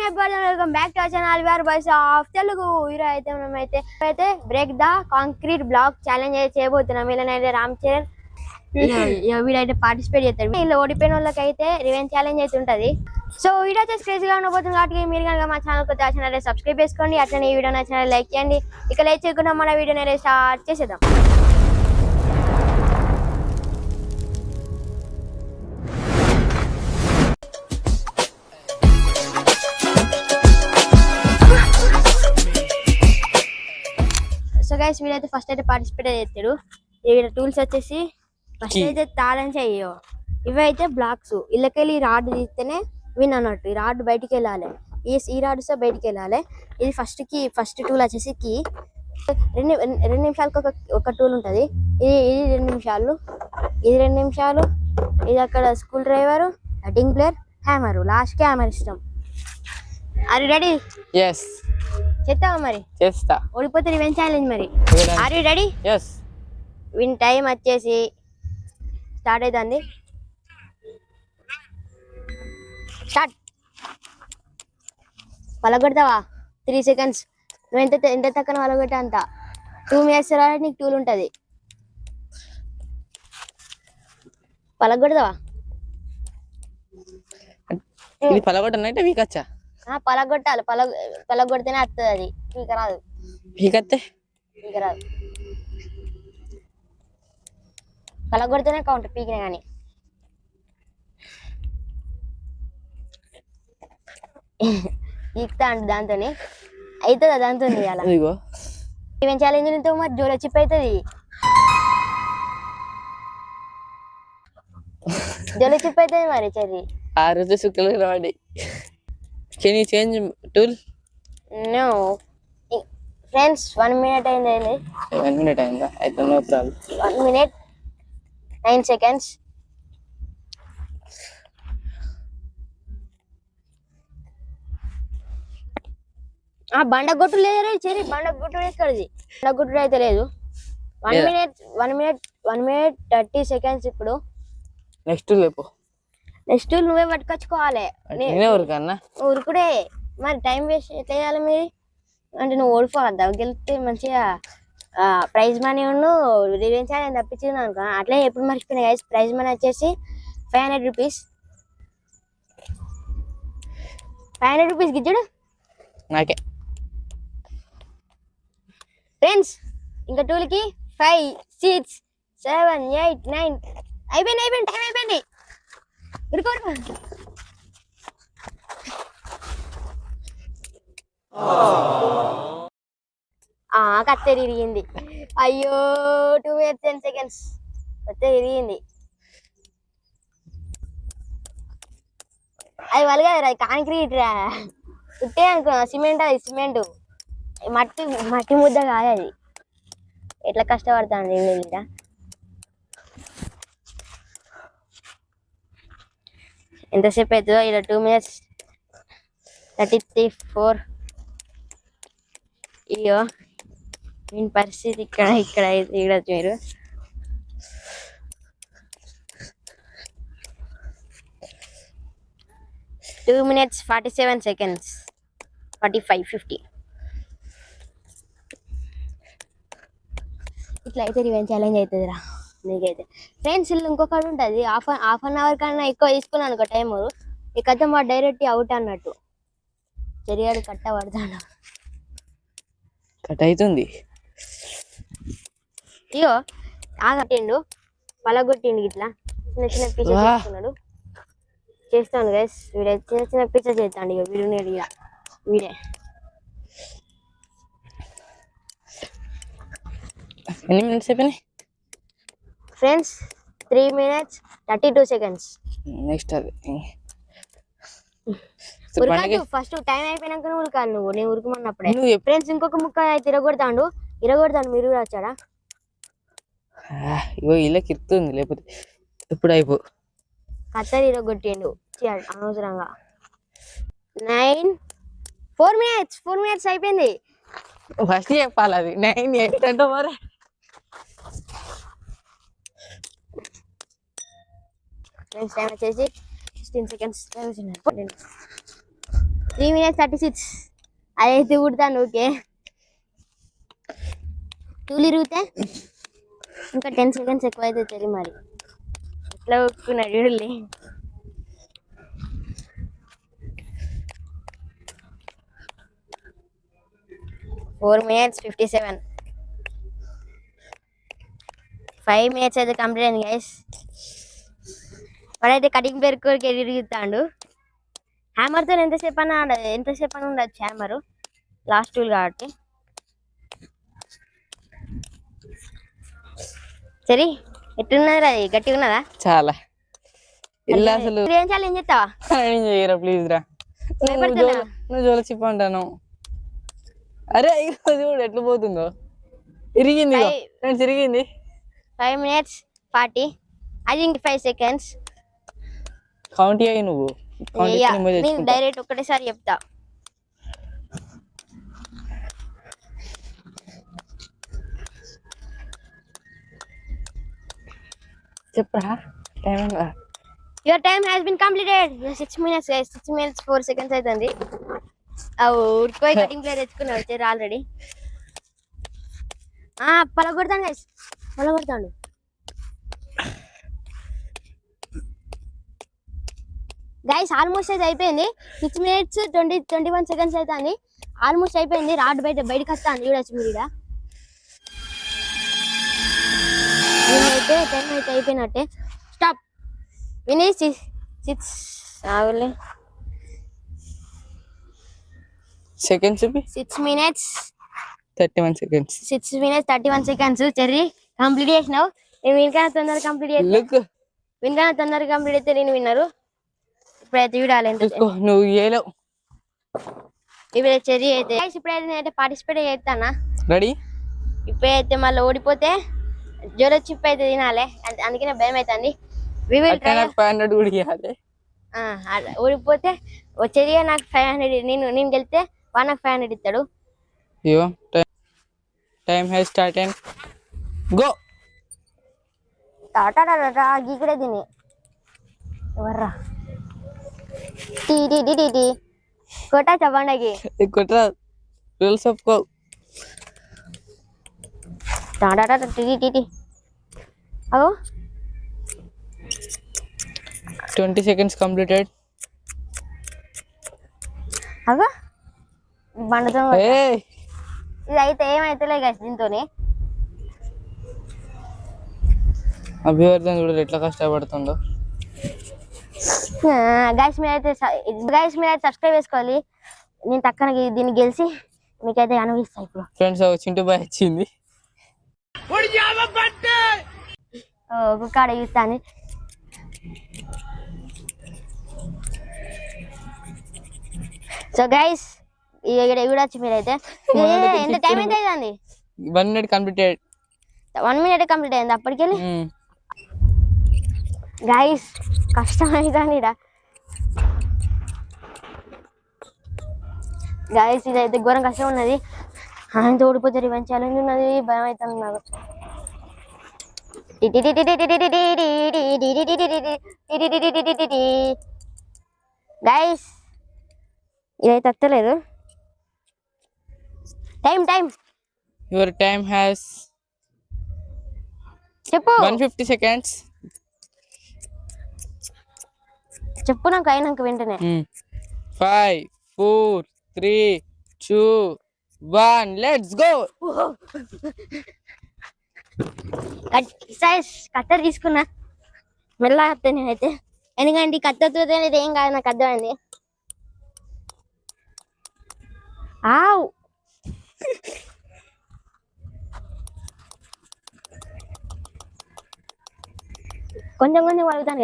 మీ అబ్బాయి welcome back to our channel where boys of Telugu. ఈరోజు అయితే మనమైతే break the concrete block challenge అయితే చేయబోతున్నాం. వీళ్ళనైతే రామ్ చరణ్ వీడైతే పార్టిసిపేట్ చేస్తాడు. వీళ్ళు ఓడిపోయిన వాళ్ళకైతే రివెంజ్ ఛాలెంజ్ అయితే ఉంటుంది. సో వీడియో వచ్చేసి క్రేజీగా ఉండబోతుంది కాబట్టి మీరు కనుక మా ఛానల్ కొత్త ఛానల్ సబ్స్క్రైబ్ చేసుకోండి. అట్లనే ఈ వీడియో నచ్చిన లైక్ చేయండి. ఇక లైక్ చేయకుండా మన వీడియోని స్టార్ట్ చేసేద్దాం. సో గైస్ వీడైతే ఫస్ట్ అయితే పార్టిసిపేట్ చేస్తాడు. ఇక్కడ టూల్స్ వచ్చేసి ఫస్ట్ అయితే తాళం చెయ్యో, ఇవైతే బ్లాక్స్. ఇళ్ళకెళ్ళి రాడ్ తీస్తేనే విన్ అన్నట్టు. ఈ రాడ్ బయటికి వెళ్ళాలి, ఈ రాడ్ సో బయటికి వెళ్ళాలి. ఇది ఫస్ట్ టూల్ వచ్చేసి కీ. రెండు నిమిషాలకు ఒక టూల్ ఉంటుంది. ఇది 2 నిమిషాలు, ఇది 2 నిమిషాలు. ఇది అక్కడ screwdriver, cutting plier, hammer. లాస్ట్కి హ్యామర్ ఇష్టం. Are you ready? yes చేస్తావా మరి? చేస్తా. ఓడిపోతే రివెంజ్ ఛాలెంజ్ మరి. Are you ready? yes win time వచ్చేసి స్టార్ట్ అవుతుంది. స్టార్ట్. పలగొడతావా? 3 సెకండ్స్. నువ్వు ఎంత తక్కువ పలగొట్టా అంత. 2 minutes రావాలి, నీకు టూల్ ఉంటుంది. పలగొడతావా? ఇది పలగొట్టనంటే వీకచ్చా? పలగొట్టాలి. పలగొడితేనే వస్తుంది అది. పీక రాదు. వీకత్తే పీక రాదు. పలగొడితేనే కౌంటర్, పీకిన కానీ. ఈక్తా అండి దాంతో అవుతుందా? దాంతో ఈవెన్ ఛాలెంజ్ నింతో మరి జోలో చిప్ అవుతుంది. జోలో చిప్ అవుతుంది మరి. చర్రి ఆ రోజు సుక్కలు రావండి. Can you change tool? No friends, 1 minute అయింది. 1 minute అయిందా? అయితే నో ప్రాబ్లం. 1 minute 9 seconds. బండగొట్టు లేదు చెరి. బండగొట్టు ఎక్కడిది? బండగొట్టు అయితే లేదు. 1 minute 30 seconds. ఇప్పుడు నెక్స్ట్ లేపు. నెక్స్ట్ నువ్వే పట్టుకొచ్చుకోవాలి. ఊరుకుడే మరి. టైం వేస్ట్ ఎట్లా చేయాలి మీరు? అంటే నువ్వు ఓడిపోవద్దా? గెలిస్తే మంచిగా ప్రైజ్ మనీ రివెంజ్ ఛాలెంజ్ తప్పించింది అనుకో. అట్లే ఎప్పుడు మర్చిపోయినా గైస్. ప్రైజ్ మనీ వచ్చేసి 500 rupees. 500 rupees గిచ్చుడు నాకే. ఫ్రెండ్స్ ఇంకా టూల్కి 5 6 7 8 9 అయిపోయింది. టైం అయిపోయింది. కత్తెర ఇరిగింది. అయ్యో 2 minutes 10 seconds. కత్తెర ఇరిగింది. అది వలగదురా, కాంక్రీట్ రా. ఉట్టే అనుకో. సిమెంట్, అది సిమెంట్. మట్టి ముద్ద కాదు అది. ఎట్లా కష్టపడతాను వీళ్ళ. ఎంతసేపు అవుతుందో ఇలా? 2 minutes 34. అయ్యో మీ పరిస్థితి ఇక్కడ చూడచ్చు మీరు. Two 2 minutes 47 seconds. 45 50. ఇట్లా అయితే రివెంజ్ ఛాలెంజ్ అవుతుందిరా నీకైతే. ఫ్రెండ్స్ ఇల్లు ఇంకొకటి ఉంటుంది. హాఫ్ అన్ అవర్ కన్నా ఎక్కువ తీసుకున్నాను అనుకో టైము. ఈ కథ మా డైరెక్ట్ అవుట్ అన్నట్టు. చెరియాడు కట్ట పడతాడు. కట్ అవుతుంది. ఇగో ఆగట్టిండు, పలగొట్టిండు. ఇట్లా చిన్న చిన్న పీసెస్ చేస్తున్నాడు. చేస్తాను గైస్. వీడే చిన్న చిన్న పీసెస్ చేస్తాడు. ఇక వీడే ఎన్ని మినిట్స్ అయిపోయినాయి ఫ్రెండ్స్? 3 minutes 32 seconds. నెక్స్ట్ అది ఫస్ట్ టైం అయిపోయినాక ఉరకాలి నువ్వు. నేను ఉరుకుమన్నప్పుడే. ఫ్రెండ్స్ ఇంకొక ముక్క అయితే ఇరగొడతాడు. మీరు కూడా వచ్చాడా? ఇగో ఇలా కిరుతుంది. లేకపోతే ఎప్పుడు అయిపో. కత్తరి ఇరగొట్టిండు అనవసరంగా. 4 minutes అయిపోయింది. ఫస్ట్ చెప్పాలి అది. 9 8 అంటే మరి. ఫ్రెండ్స్ టైం వచ్చేసి 16 seconds. 3 minutes 36. అదైతే కుడతాను ఓకే. టూలు ఇరిగితే ఇంకా 10 seconds ఎక్కువ అయితే తెలియ మరి ఎట్లా ఒప్పుకున్నాడు చూడలే. 4 minutes 57. 5 minutes అయితే కంప్లీట్ అయింది గైస్. వాడైతే కటింగ్ పేరు కోరికి ఎదుగుతాడు. హ్యామర్తో ఎంతసేపు అని ఉండొచ్చు హ్యామరు లాస్ట్ టూల్ కాబట్టి. సరే ఎట్టున్నది అది గట్టిగా ఉన్నదా? చాలా ఇల్లు అసలు ఏం చేయాలి ఏం చేస్తావా? చేయరా ప్లీజ్ రా. నువ్వు జోల చెప్పంటాను. అరే చూడు ఎట్లా పోతుందో. ఇరిగింది ఫ్రెండ్స్, ఇరిగింది. 5 minutes 40. I think 5 seconds. Count అయ్యి నువ్వు నేను డైరెక్ట్ ఒకటేసారి చెప్తా. చెప్పరా. Your time has been completed. 6 minutes guys. 6 minutes 4 seconds అవుతుంది. ఊరుకోయి కటింగ్ ప్లేయర్ తెచ్చుకుని వచ్చారు ఆల్రెడీ. పలగొడతాను గైస్, పలగొడతాడు. గైస్ ఆల్మోస్ట్ అయితే అయిపోయింది. 6 minutes 21 seconds అవుతుంది. ఆల్మోస్ట్ అయిపోయింది. రాడ్ బయటకు వస్తాను చూడొచ్చు మీరు. అయితే టైం అయితే అయిపోయినట్టే. Stop. Finish. 6 seconds 6 minutes 31 seconds. 6 minutes 31 seconds. Cherry complete చేసినావు. నేను వీనికన్నా తొందరగా కంప్లీట్ అయితే నేను విన్నారు. ఇప్పుడైతే చూడాలి నువ్వు చేయలేవు. ఇప్పుడు చెర్రీ అయితే ఇప్పుడైతే నేనైతే పార్టిసిపేట్ చేస్తానా. రెడీ. ఇప్పుడైతే మళ్ళీ ఓడిపోతే జ్వర చిప్ అయితే తినాలి. అందుకనే భయం అవుతుంది. ఓడిపోతే వచ్చేది నాకు 500. నేను గెలితే వాడు నాకు 500 ఇస్తాడు. Time has started. గో. గీకుడే తిని ఎవర్రా కొట్టా చెప్పండి. కొట్టరా రూల్స్ ఒప్పుకో. 20 seconds completed. అగో బండతో ఇది అయితే ఏమైతలే గైస్. దీంతోనే అభివర్ధన్ కూడా ఎట్లా కష్టపడుతుందో. గైస్ మీరైతే సబ్స్క్రైబ్ చేసుకోవాలి. నేను తక్కన దీన్ని గెలిచి మీకైతే అనుభవిస్తాను. ఇప్పుడు ఫ్రెండ్స్ చింటూ బాయ్ వచ్చింది. ఒక్కొక్క ఆడ చూస్తాను. సో గైస్ చూడొచ్చు మీరైతే. ఎంత టైం అయితే అయింది? 1 minute కంప్లీటెడ్. 1 minute కంప్లీట్ అయింది అప్పటికెళ్ళి. గైస్ కష్టం అవుతుంది ఇడ. గైస్ ఇదైతే ఘోరం కష్టం ఉన్నది. ఆయనతో ఓడిపోతే రివెంజ్ ఛాలెంజ్ ఉన్నది. భయం అవుతుంది నాకు. గైస్ ఇదైతే అత్తలేదు. టైం యువర్ టైం హ్యాస్ చెప్పు. 150 seconds. చెప్పు నాకు అయినాక వెంటనే. 5 4 3 2 1 లెట్స్ గో. కత్తెర తీసుకున్నా మెల్లగా వస్తాను నేనైతే. ఎందుకంటే ఈ కత్తెరతో ఏం కాదు, నాకు అర్థమైంది. కొంచెం పలుగుతాను.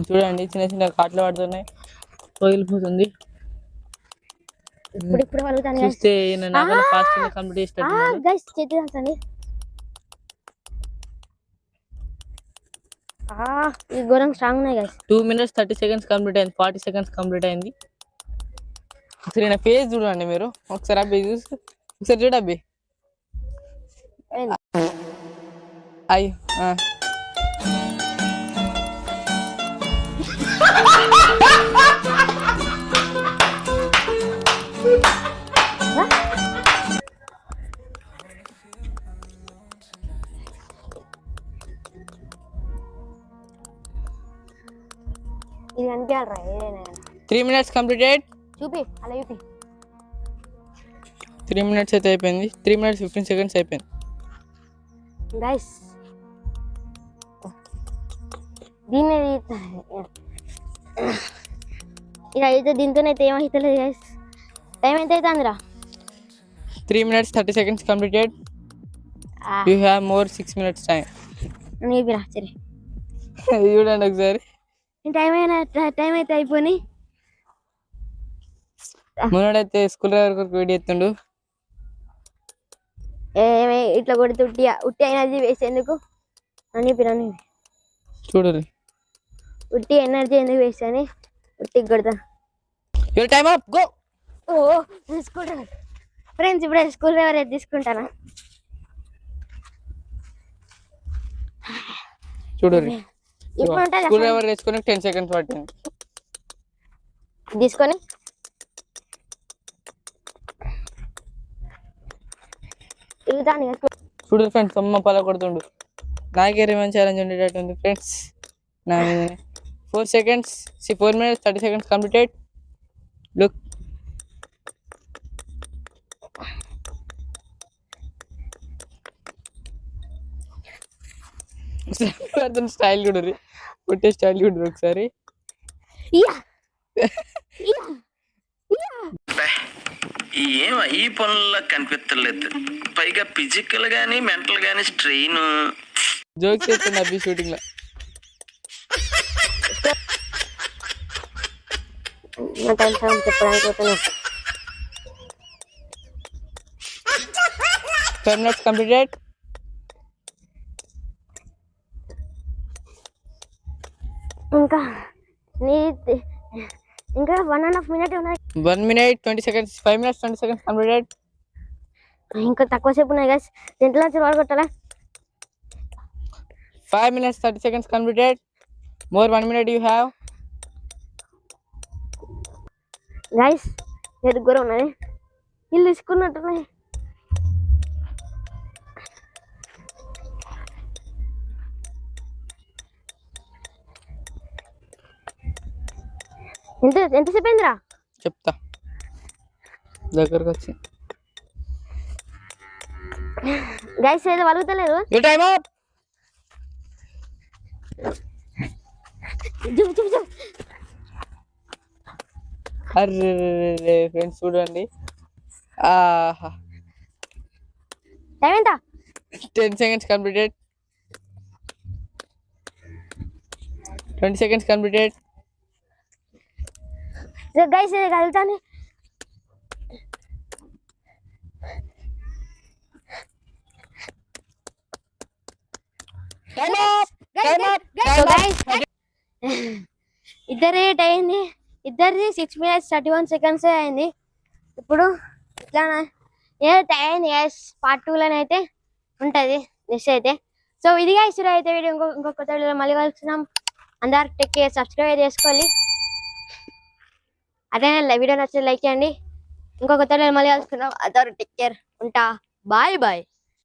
చూడండి చిన్న చిన్న కాట్లు పడుతున్నాయి, పగిలిపోతుంది. ఇప్పుడు పలుగుతాను. చూస్తే ఫాస్ట్ కంప్లీట్ చేస్తాడు. గైస్ చేద్దాం. ఈ ఘోరం స్ట్రాంగ్ ఉన్నాయి గైస్. 2 minutes 30 seconds కంప్లీట్ అయింది. 40 seconds కంప్లీట్ అయింది. ఒకసారి నా ఫేస్ చూడండి మీరు. ఒకసారి అబ్బి చూసి ఒకసారి చూడ అబ్బి. అయ్యో కనిపించాలరా ఏదైనా 3 minutes completed. చూపి అలా చూపి 3 minutes అయితే అయిపోయింది. 3 minutes 15 seconds అయిపోయింది. గైస్ దీన్ని ఇలా అయితే దీంతోనైతే ఏమవుతలేదు గైస్. టైం ఎంత అవుతుందిరా? 3 minutes 30 seconds completed. You have more 6 minutes time. నీపిరా సరే చూడండి ఒకసారి. టైం అయితే అయిపోయి మనోడైతే స్కూల్ డ్రైవర్ కొరకు వెయిట్ చేస్తుండు. ఇట్లా కొడితే ఉట్టి ఎనర్జీ వేస్ట్ ఎందుకు నీపిరా చూడు. ఉట్టి ఎనర్జీ ఎందుకు వేస్ట్ అని ఉట్టికి కొడతా. Your time up. Go. Oh screwdriver friends, ఇప్పుడే స్కూల్ డ్రైవర్ అయితే తీసుకుంటానా. చూడు ఇప్పుడు ఉంటుంది స్కూల్ డ్రైవర్ వేసుకొని 10 seconds పట్టింది. తీసుకొని చూడు ఫ్రెండ్స్, అమ్మ పల కొడుతుండు. నాకే రివెంజ్ ఛాలెంజ్ ఉండేటట్టు ఉంది ఫ్రెండ్స్. నా 4 seconds. 4 minutes 30 seconds completed. Look. Style చూడరు, కొట్టే స్టైల్ చూడరు ఒకసారి. ఏం ఈ పనుల్లో కనిపించలేదు. పైగా ఫిజికల్ గానీ మెంటల్ గానీ స్ట్రెయిన్. జోక్స్ చేస్తుంది అబ్బి షూటింగ్ లో. చెప్పడానికి 5 minutes completed. ఇంకా 1.5 minute ఉన్నాయి. 1 minute 20 seconds. 5 minutes 20 seconds completed. ఇంకా తక్కువ సేపు ఉన్నాయి గైస్. దీంట్లో వచ్చి కొట్టాలా. 5 minutes 30 seconds completed. More 1 minute you have. Guys దగ్గర ఉన్నది, ఇల్లు తీసుకున్నట్టున్నాయి. ఎంతసేపు అయిందిరా? చెప్తా దగ్గరకు వచ్చి. గైస్ ఏదో వలుగుతలేదు. Your time up. Array friends చూడండి. ఆహా, టైం ఎంత? 10 seconds completed. 20 seconds completed. Guys ఇది కలుగుతాను. ఇద్దరే అయింది, ఇద్దరిది 6 minutes 31 seconds అయింది. ఇప్పుడు ఇట్లా అయింది గైస్. పార్ట్ 2 అయితే ఉంటుంది నెక్స్ట్ అయితే. సో ఇది గైస్ అయితే వీడియో ఇంకొక వీడియోలో మళ్ళీ కలుస్తున్నాం. అందరు టేక్ కేర్, సబ్స్క్రైబ్ చేసుకోవాలి. అదే వీడియో నచ్చితే లైక్ చేయండి. ఇంకొక వీడియోలో మళ్ళీ కలుసుకుందాం. అందరు టేక్ కేర్, ఉంటా. Bye bye.